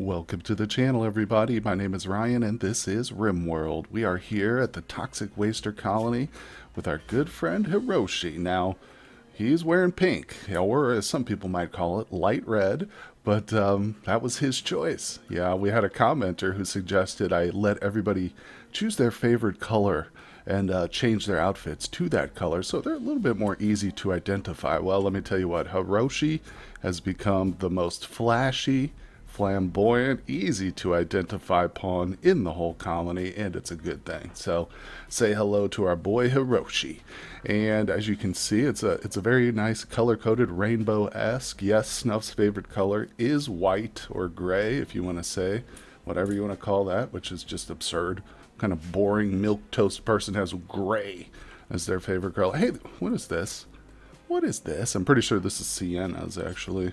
Welcome to the channel, everybody. My name is Ryan, and this is RimWorld. We are here at the Toxic Waster Colony with our good friend Hiroshi. Now, he's wearing pink, or as some people might call it, light red, but that was his choice. Yeah, we had a commenter who suggested I let everybody choose their favorite color and change their outfits to that color so they're a little bit more easy to identify. Well, let me tell you what, Hiroshi has become the most flashy, flamboyant, easy to identify pawn in the whole colony, and it's a good thing. So say hello to our boy Hiroshi. And as you can see, it's a very nice color-coded rainbow-esque. Yes, Snuff's favorite color is white or gray, if you want to say whatever you want to call that, which is just absurd. What kind of boring milquetoast person has gray as their favorite color? Hey, what is this? What is this? I'm pretty sure this is Sienna's, actually.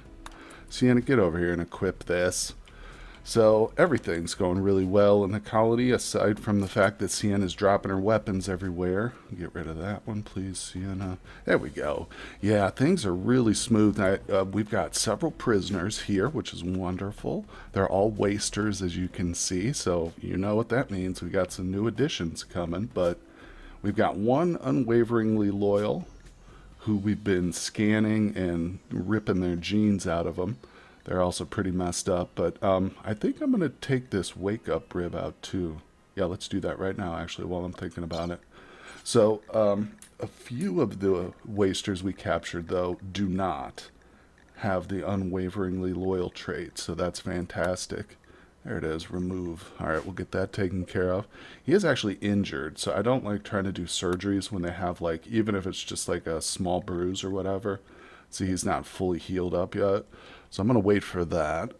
Sienna, get over here and equip this. So everything's going really well in the colony, aside from the fact that Sienna's dropping her weapons everywhere. Get rid of that one, please, Sienna. There we go. Yeah, things are really smooth. We've got several prisoners here, which is wonderful. They're all wasters, as you can see, so you know what that means. We got some new additions coming, but we've got one unwaveringly loyal, who we've been scanning and ripping their genes out of them. They're also pretty messed up, but I think I'm going to take this wake-up rib out too. Yeah, let's do that right now, actually, while I'm thinking about it. So, a few of the wasters we captured, though, do not have the unwaveringly loyal trait, so that's fantastic. There it is, remove. Alright, we'll get that taken care of. He is actually injured, so I don't like trying to do surgeries when they have, like, even if it's just like a small bruise or whatever. See, he's not fully healed up yet. So I'm going to wait for that.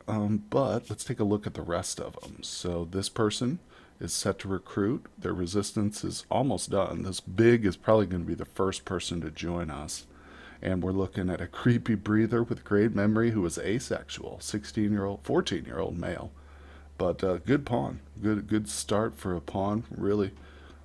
But let's take a look at the rest of them. So this person is set to recruit. Their resistance is almost done. This big is probably going to be the first person to join us. And we're looking at a creepy breather with great memory who is asexual, 16-year-old, 14-year-old male. But good pawn. Good start for a pawn. Really,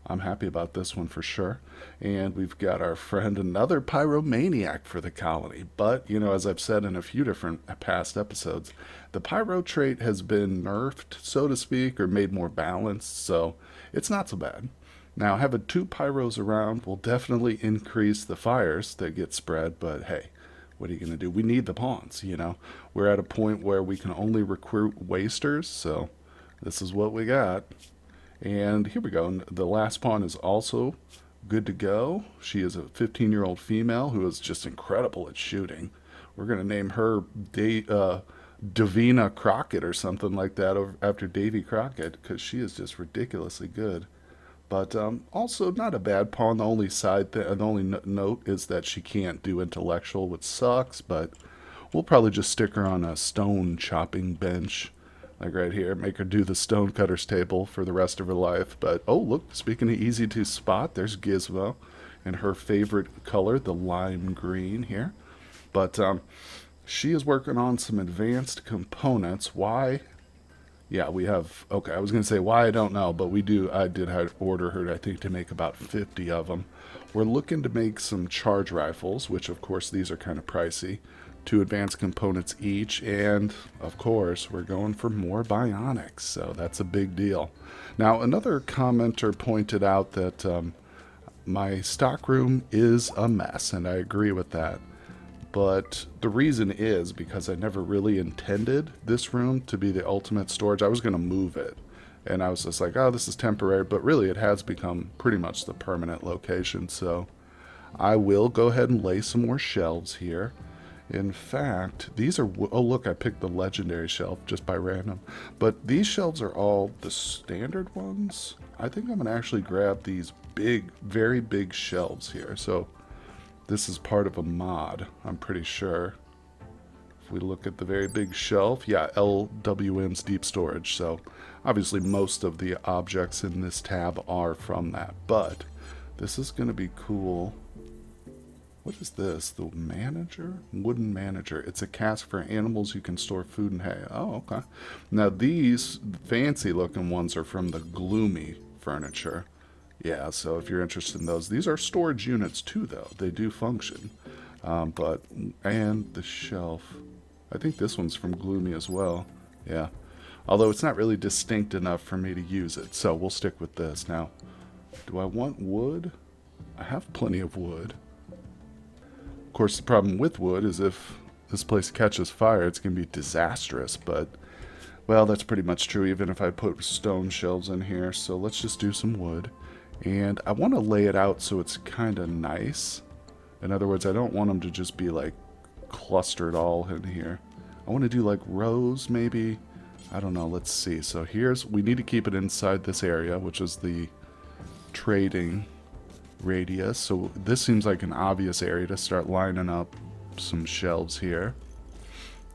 I'm happy about this one for sure. And we've got our friend, another pyromaniac for the colony. But, you know, as I've said in a few different past episodes, the pyro trait has been nerfed, so to speak, or made more balanced, so it's not so bad. Now, having two pyros around will definitely increase the fires that get spread, but hey, what are you going to do? We need the pawns, you know. We're at a point where we can only recruit wasters, so this is what we got. And here we go. The last pawn is also good to go. She is a 15-year-old female who is just incredible at shooting. We're going to name her Davina Crockett or something like that after Davy Crockett, because she is just ridiculously good. But also not a bad pawn. The only note is that she can't do intellectual, which sucks, but we'll probably just stick her on a stone chopping bench, like right here. Make her do the stone cutter's table for the rest of her life. But, oh, look, speaking of easy to spot, there's Gizmo and her favorite color, the lime green here. But she is working on some advanced components. Why? Yeah, we have, okay, I was going to say why, I don't know, but I did order her, I think, to make about 50 of them. We're looking to make some charge rifles, which, of course, these are kind of pricey. 2 advanced components each, and, of course, we're going for more bionics, so that's a big deal. Now, another commenter pointed out that my stockroom is a mess, and I agree with that. But the reason is because I never really intended this room to be the ultimate storage. I was going to move it, and I was just like, oh, this is temporary, but really it has become pretty much the permanent location. So I will go ahead and lay some more shelves here. In fact, these are, oh look, I picked the legendary shelf just by random, but these shelves are all the standard ones. I think I'm going to actually grab these big, very big shelves here. So this is part of a mod, I'm pretty sure. If we look at the very big shelf, yeah, LWM's deep storage. So obviously most of the objects in this tab are from that, but this is going to be cool. What is this? The manager? Wooden manager. It's a cask for animals you can store food and hay. Oh, okay. Now these fancy looking ones are from the gloomy furniture. Yeah, so if you're interested in those, these are storage units too, though. They do function. And the shelf. I think this one's from Gloomy as well. Yeah. Although it's not really distinct enough for me to use it, so we'll stick with this. Now, do I want wood? I have plenty of wood. Of course, the problem with wood is if this place catches fire, it's going to be disastrous, but, well, that's pretty much true even if I put stone shelves in here. So let's just do some wood. And I want to lay it out so it's kind of nice. In other words, I don't want them to just be like clustered all in here. I want to do like rows maybe. I don't know, let's see. So we need to keep it inside this area, which is the trading radius. So this seems like an obvious area to start lining up some shelves here.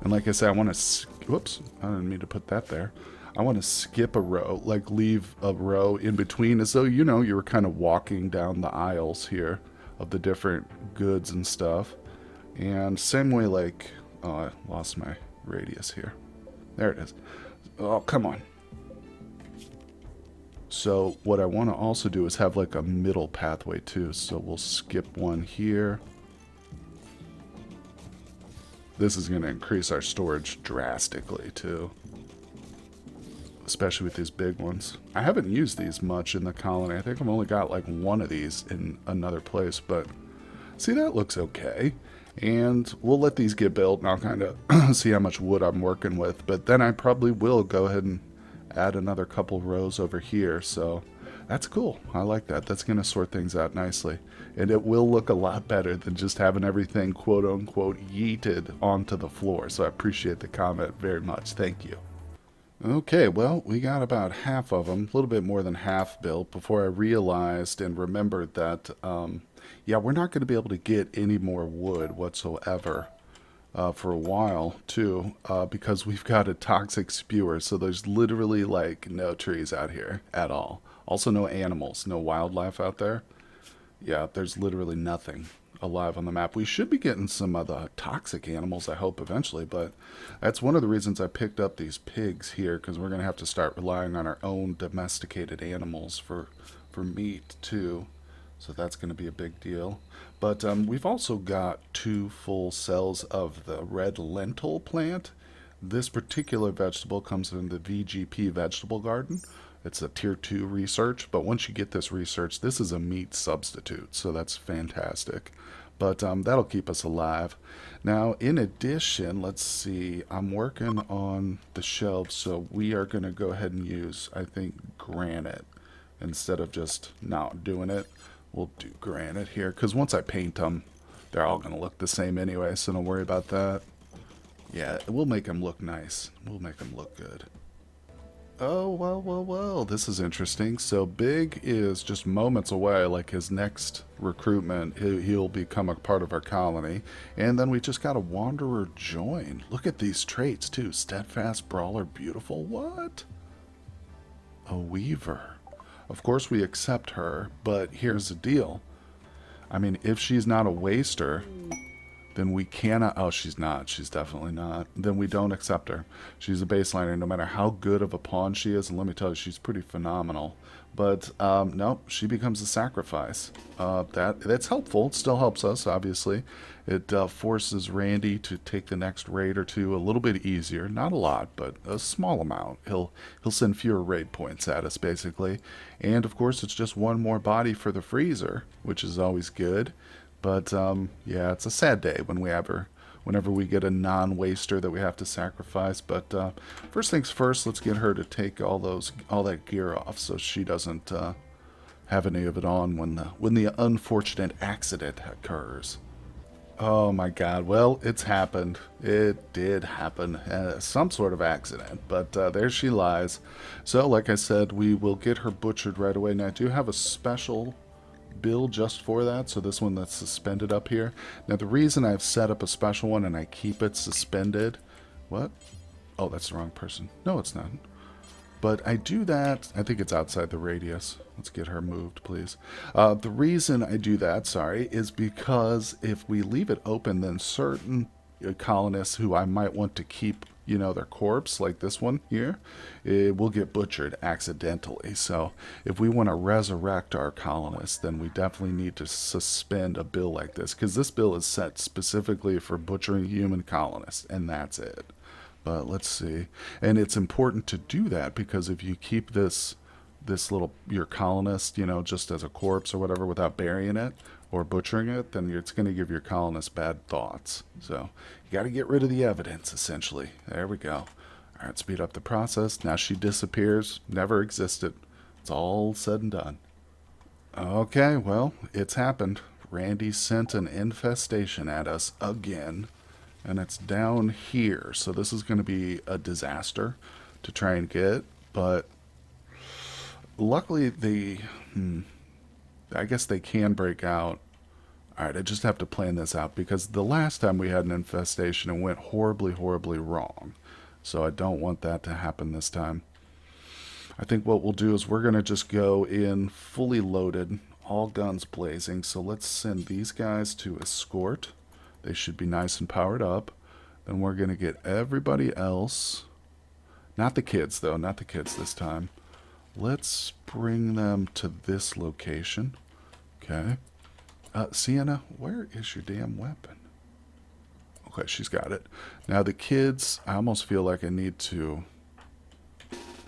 And like I said, I want to, whoops, I didn't mean to put that there. I want to skip a row, like leave a row in between as though, you know, you were kind of walking down the aisles here of the different goods and stuff. And same way, like, oh, I lost my radius here. There it is. Oh, come on. So what I want to also do is have like a middle pathway too. So we'll skip one here. This is going to increase our storage drastically too. Especially with these big ones. I haven't used these much in the colony. I think I've only got like one of these in another place, but see, that looks okay. And we'll let these get built and I'll kind of see how much wood I'm working with. But then I probably will go ahead and add another couple rows over here. So that's cool. I like that. That's going to sort things out nicely. And it will look a lot better than just having everything quote unquote yeeted onto the floor. So I appreciate the comment very much. Thank you. Okay, well, we got about half of them, a little bit more than half built, before I realized and remembered that, yeah, we're not going to be able to get any more wood whatsoever for a while, too, because we've got a toxic spewer, so there's literally, like, no trees out here at all. Also, no animals, no wildlife out there. Yeah, there's literally nothing alive on the map. We should be getting some of the toxic animals, I hope, eventually, but that's one of the reasons I picked up these pigs here, because we're going to have to start relying on our own domesticated animals for meat, too. So that's going to be a big deal. But we've also got 2 full cells of the red lentil plant. This particular vegetable comes from the VGP vegetable garden. It's a tier 2 research, but once you get this research, this is a meat substitute, so that's fantastic. But that'll keep us alive. Now, in addition, let's see, I'm working on the shelves, so we are going to go ahead and use, I think, granite instead of just not doing it. We'll do granite here, because once I paint them, they're all going to look the same anyway, so don't worry about that. Yeah, we'll make them look nice. We'll make them look good. Oh, well, this is interesting. So Big is just moments away, like his next recruitment, he'll become a part of our colony. And then we just got a Wanderer join. Look at these traits, too. Steadfast, Brawler, Beautiful. What? A Weaver. Of course we accept her, but here's the deal. I mean, if she's not a waster, then we cannot, oh, she's not, she's definitely not, then we don't accept her. She's a baseliner no matter how good of a pawn she is, and let me tell you, she's pretty phenomenal. But, nope, she becomes a sacrifice. That's helpful, it still helps us, obviously. It forces Randy to take the next raid or two a little bit easier, not a lot, but a small amount. He'll send fewer raid points at us, basically. And, of course, it's just one more body for the freezer, which is always good. But, yeah, it's a sad day whenever we get a non-waster that we have to sacrifice. But first things first, let's get her to take all that gear off so she doesn't have any of it on when the unfortunate accident occurs. Oh my God, well, it's happened. It did happen. Some sort of accident, but there she lies. So, like I said, we will get her butchered right away. Now, I do have a special build just for that, so this one that's suspended up here. Now the reason I've set up a special one and I keep it suspended, what? Oh, that's the wrong person. No, it's not. But I do that, I think it's outside the radius. Let's get her moved, please. The reason I do that, sorry, is because if we leave it open, then certain colonists who I might want to keep, you know, their corpse, like this one here, it will get butchered accidentally. So if we want to resurrect our colonists, then we definitely need to suspend a bill like this, because this bill is set specifically for butchering human colonists, and that's it. But let's see. And it's important to do that because if you keep this little your colonist, just as a corpse or whatever without burying it or butchering it, then it's going to give your colonist bad thoughts. So you got to get rid of the evidence, essentially. There we go. All right, speed up the process. Now she disappears. Never existed. It's all said and done. Okay, well, it's happened. Randy sent an infestation at us again, and it's down here. So this is going to be a disaster to try and get, but luckily I guess they can break out. All right, I just have to plan this out because the last time we had an infestation, it went horribly, horribly wrong. So I don't want that to happen this time. I think what we'll do is we're going to just go in fully loaded, all guns blazing. So let's send these guys to escort. They should be nice and powered up. Then we're going to get everybody else. Not the kids, though. Not the kids this time. Let's bring them to this location. Okay. Sienna, where is your damn weapon? Okay, she's got it. Now the kids, I almost feel like I need to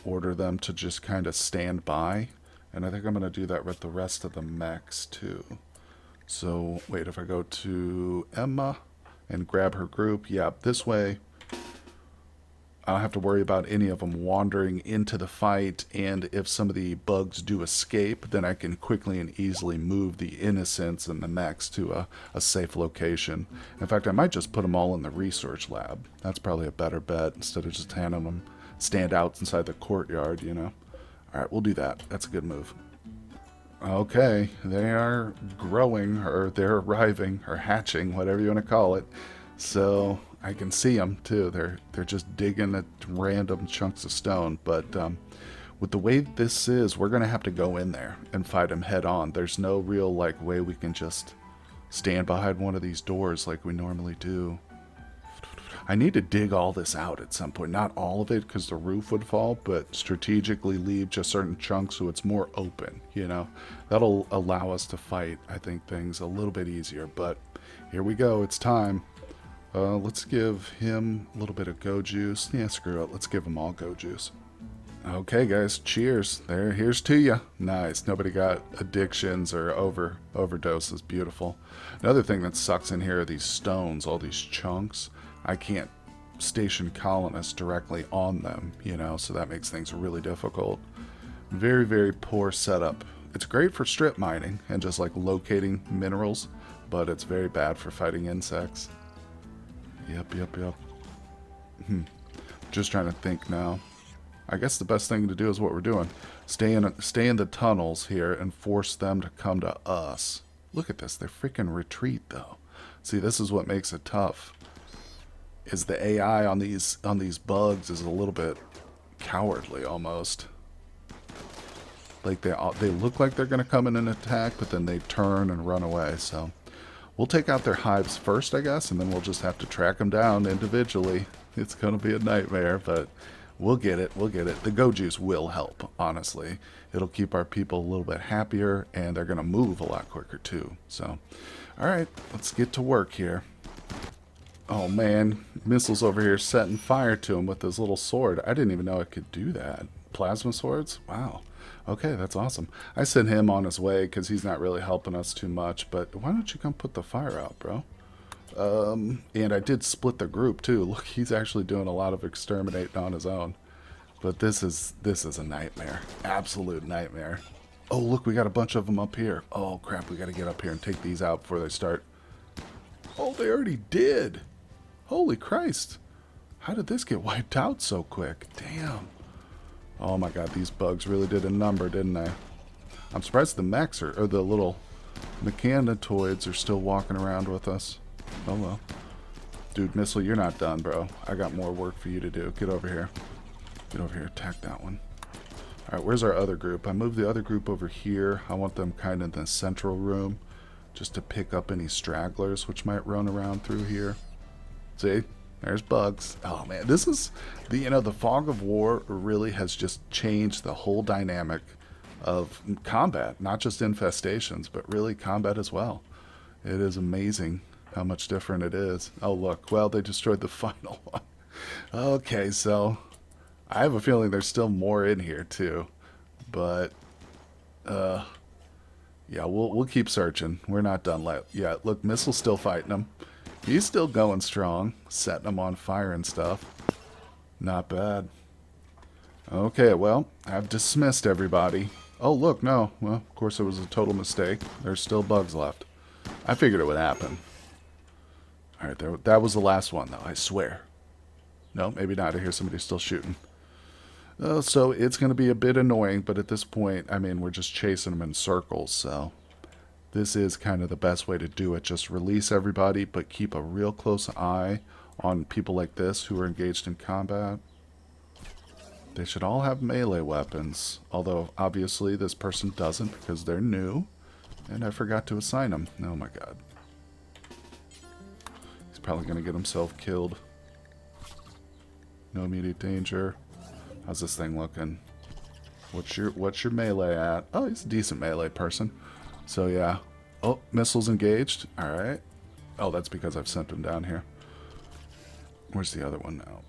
order them to just kind of stand by. And I think I'm going to do that with the rest of the mechs too. So, wait, if I go to Emma and grab her group, yeah, this way I don't have to worry about any of them wandering into the fight, and if some of the bugs do escape, then I can quickly and easily move the innocents and the mechs to a safe location. In fact, I might just put them all in the research lab. That's probably a better bet instead of just having them stand out inside the courtyard, Alright, we'll do that. That's a good move. Okay, they are growing, or they're arriving, or hatching, whatever you want to call it. So I can see them too. They're just digging at random chunks of stone. But with the way this is, we're gonna have to go in there and fight them head on. There's no real way we can just stand behind one of these doors like we normally do. I need to dig all this out at some point. Not all of it because the roof would fall, but strategically leave just certain chunks so it's more open, That'll allow us to fight, I think, things a little bit easier. But here we go. It's time. Let's give him a little bit of go juice. Yeah, screw it. Let's give them all go juice. Okay, guys. Cheers. Here's to you. Nice. Nobody got addictions or overdoses. Beautiful. Another thing that sucks in here are these stones, all these chunks. I can't station colonists directly on them, so that makes things really difficult. Very, very poor setup. It's great for strip mining and just locating minerals, but it's very bad for fighting insects. Yep. Just trying to think now. I guess the best thing to do is what we're doing. Stay in the tunnels here and force them to come to us. Look at this. They freaking retreat, though. See, this is what makes it tough. Is the AI on these bugs is a little bit cowardly almost. They look like they're going to come in and attack, but then they turn and run away. So we'll take out their hives first, I guess, and then we'll just have to track them down individually. It's going to be a nightmare, but we'll get it. We'll get it. The go juice will help, honestly. It'll keep our people a little bit happier, and they're going to move a lot quicker too. So, all right, let's get to work here. Oh man, Missile's over here setting fire to him with his little sword. I didn't even know I could do that. Plasma swords? Wow. Okay, that's awesome. I sent him on his way because he's not really helping us too much, but why don't you come put the fire out, bro? And I did split the group too. Look, he's actually doing a lot of exterminating on his own. But this is a nightmare. Absolute nightmare. Oh, look, we got a bunch of them up here. Oh, crap, we got to get up here and take these out before they start. Oh, they already did. Holy Christ. How did this get wiped out so quick? Damn. Oh my god, these bugs really did a number, didn't they? I'm surprised the mechs or the little mechanitoids are still walking around with us. Oh well. Dude, Missile, you're not done, bro. I got more work for you to do. Get over here. Get over here. Attack that one. Alright, where's our other group? I moved the other group over here. I want them kind of in the central room just to pick up any stragglers which might run around through here. See? There's bugs. Oh man, this is the fog of war really has just changed the whole dynamic of combat, not just infestations, but really combat as well. It is amazing how much different it is. Oh look, well they destroyed the final one. Okay, so I have a feeling there's still more in here too, but yeah, we'll keep searching. We're not done yet. Look, Missile's still fighting him. He's still going strong, setting them on fire and stuff. Not bad. Okay, well, I've dismissed everybody. Oh, look, no. Well, of course it was a total mistake. There's still bugs left. I figured it would happen. Alright, that was the last one, though, I swear. No, maybe not. I hear somebody still shooting. So it's going to be a bit annoying, but at this point, I mean, we're just chasing them in circles, so this is kind of the best way to do it. Just release everybody, but keep a real close eye on people like this who are engaged in combat. They should all have melee weapons, although obviously this person doesn't because they're new, and I forgot to assign them. Oh my god. He's probably going to get himself killed. No immediate danger. How's this thing looking? What's your melee at? Oh, he's a decent melee person. So yeah. Oh, missiles engaged. Alright. Oh, that's because I've sent him down here. Where's the other one now?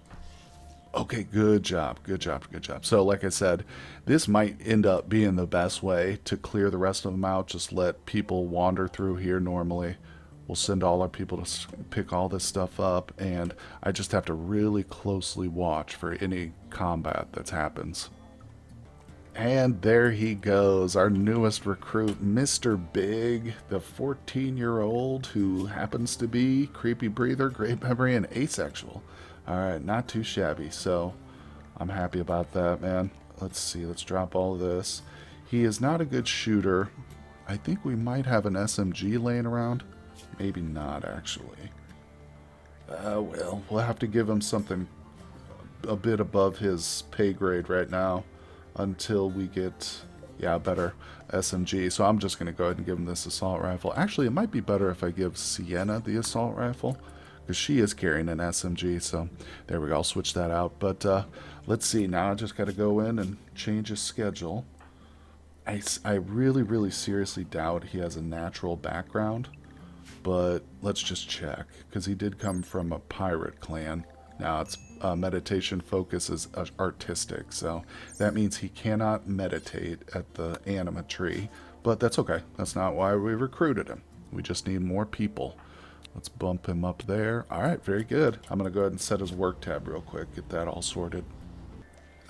Okay, good job. Good job. Good job. So like I said, this might end up being the best way to clear the rest of them out. Just let people wander through here normally. We'll send all our people to pick all this stuff up, and I just have to really closely watch for any combat that happens. And there he goes, our newest recruit, Mr. Big, the 14-year-old who happens to be creepy breather, great memory, and asexual. Alright, not too shabby, so I'm happy about that, man. Let's see, let's drop all of this. He is not a good shooter. I think we might have an SMG laying around. Maybe not, actually. Well, we'll have to give him something a bit above his pay grade right now until we get, yeah, a better SMG. So I'm just going to go ahead and give him this assault rifle. Actually, it might be better if I give Sienna the assault rifle, because she is carrying an SMG. So there we go. I'll switch that out. But let's see. Now I just got to go in and change his schedule. I really, really seriously doubt he has a natural background. But let's just check, because he did come from a pirate clan. Now, it's meditation focus is artistic, so that means he cannot meditate at the anima tree. But that's okay. That's not why we recruited him. We just need more people. Let's bump him up there. All right, very good. I'm going to go ahead and set his work tab real quick, get that all sorted.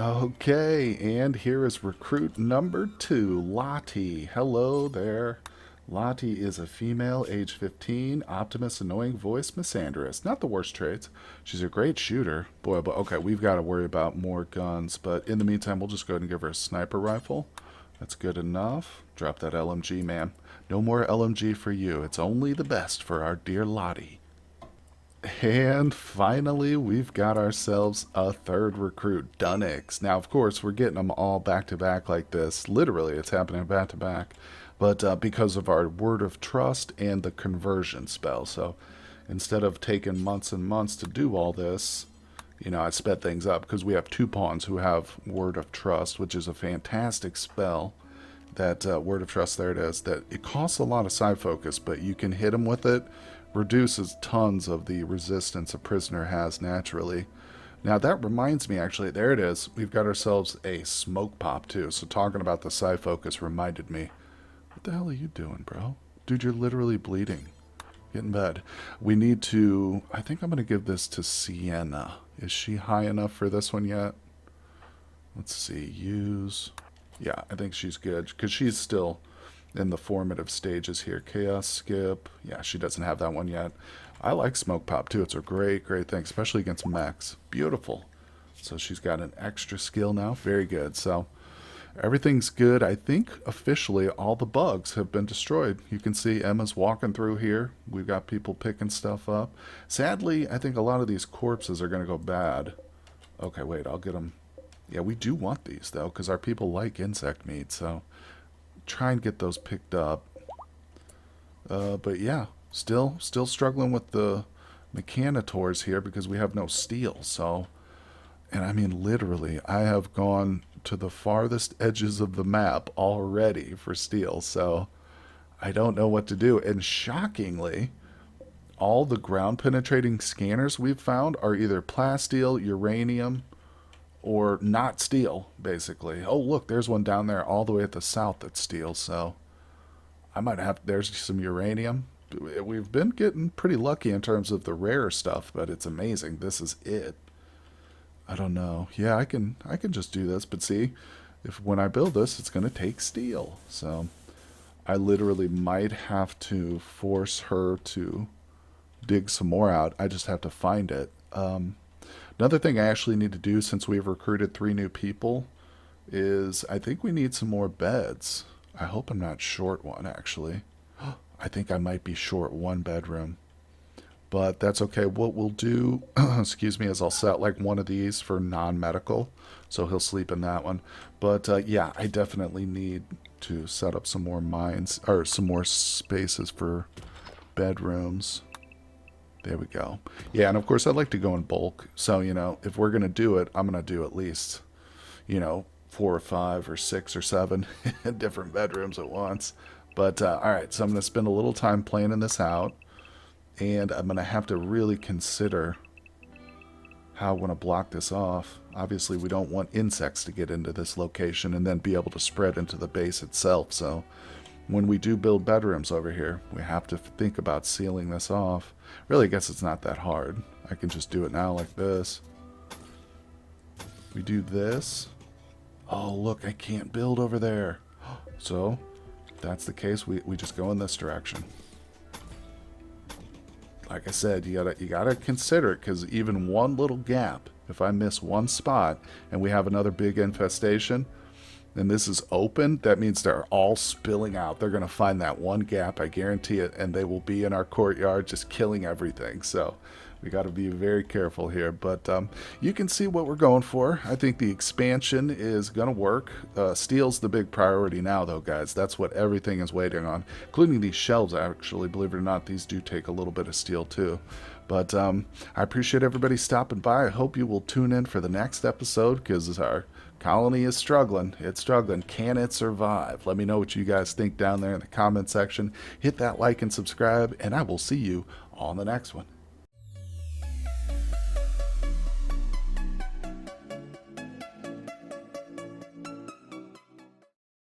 Okay, and here is recruit number 2, Lottie. Hello there. Lottie is a female, age 15, optimist, annoying voice, misandrous. Not the worst traits. She's a great shooter. Boy, but okay, we've got to worry about more guns. But in the meantime, we'll just go ahead and give her a sniper rifle. That's good enough. Drop that LMG, man. No more LMG for you. It's only the best for our dear Lottie. And finally, we've got ourselves a third recruit, Dunnix. Now, of course, we're getting them all back-to-back like this. Literally, it's happening back-to-back. But because of our word of trust and the conversion spell. So instead of taking months and months to do all this, you know, I sped things up because we have 2 pawns who have word of trust, which is a fantastic spell. That word of trust, there it is. That it costs a lot of side focus, but you can hit them with it. Reduces tons of the resistance a prisoner has naturally. Now that reminds me, actually, there it is. We've got ourselves a smoke pop too. So talking about the side focus reminded me. What the hell are you doing, bro? Dude, you're literally bleeding. Get in bed. We need to... I think I'm going to give this to Sienna. Is she high enough for this one yet? Let's see. Use... Yeah, I think she's good. Because she's still in the formative stages here. Chaos skip. Yeah, she doesn't have that one yet. I like smoke pop, too. It's a great, great thing. Especially against mechs. Beautiful. So she's got an extra skill now. Very good. So... everything's good. I think officially all the bugs have been destroyed. You can see Emma's walking through here. We've got people picking stuff up. Sadly, I think a lot of these corpses are going to go bad. Okay, wait, I'll get them. Yeah, we do want these, though, because our people like insect meat. So try and get those picked up. But yeah, still struggling with the mechanitors here because we have no steel. So, and I mean, literally, I have gone to the farthest edges of the map already for steel, so I don't know what to do. And shockingly, all the ground penetrating scanners we've found are either plasteel, uranium, or not steel, basically. Oh, look, there's one down there all the way at the south that's steel, so I might have. There's some uranium. We've been getting pretty lucky in terms of the rare stuff, but it's amazing. This is it. I don't know. Yeah, I can just do this, but see, if when I build this, it's going to take steel. So I literally might have to force her to dig some more out. I just have to find it. Another thing I actually need to do since we've recruited 3 new people is I think we need some more beds. I hope I'm not short one, actually. I think I might be short 1 bedroom, but that's okay. What we'll do, excuse me, is I'll set like one of these for non-medical, so he'll sleep in that one. But yeah, I definitely need to set up some more mines or some more spaces for bedrooms. There we go. Yeah, and of course I'd like to go in bulk. So, if we're going to do it, I'm going to do at least, 4 or 5 or 6 or 7 different bedrooms at once. But, all right, so I'm going to spend a little time planning this out. And I'm going to have to really consider how I want to block this off. Obviously, we don't want insects to get into this location and then be able to spread into the base itself. So when we do build bedrooms over here, we have to think about sealing this off. Really, I guess it's not that hard. I can just do it now like this. We do this. Oh, look, I can't build over there. So if that's the case, we just go in this direction. Like I said, you gotta consider it, because even one little gap, if I miss one spot and we have another big infestation, and this is open, that means they're all spilling out. They're going to find that one gap, I guarantee it, and they will be in our courtyard just killing everything. So we got to be very careful here. But you can see what we're going for. I think the expansion is going to work. Steel's the big priority now, though, guys. That's what everything is waiting on, including these shelves, actually. Believe it or not, these do take a little bit of steel, too. But I appreciate everybody stopping by. I hope you will tune in for the next episode, because our colony is struggling. It's struggling. Can it survive? Let me know what you guys think down there in the comment section. Hit that like and subscribe, and I will see you on the next one.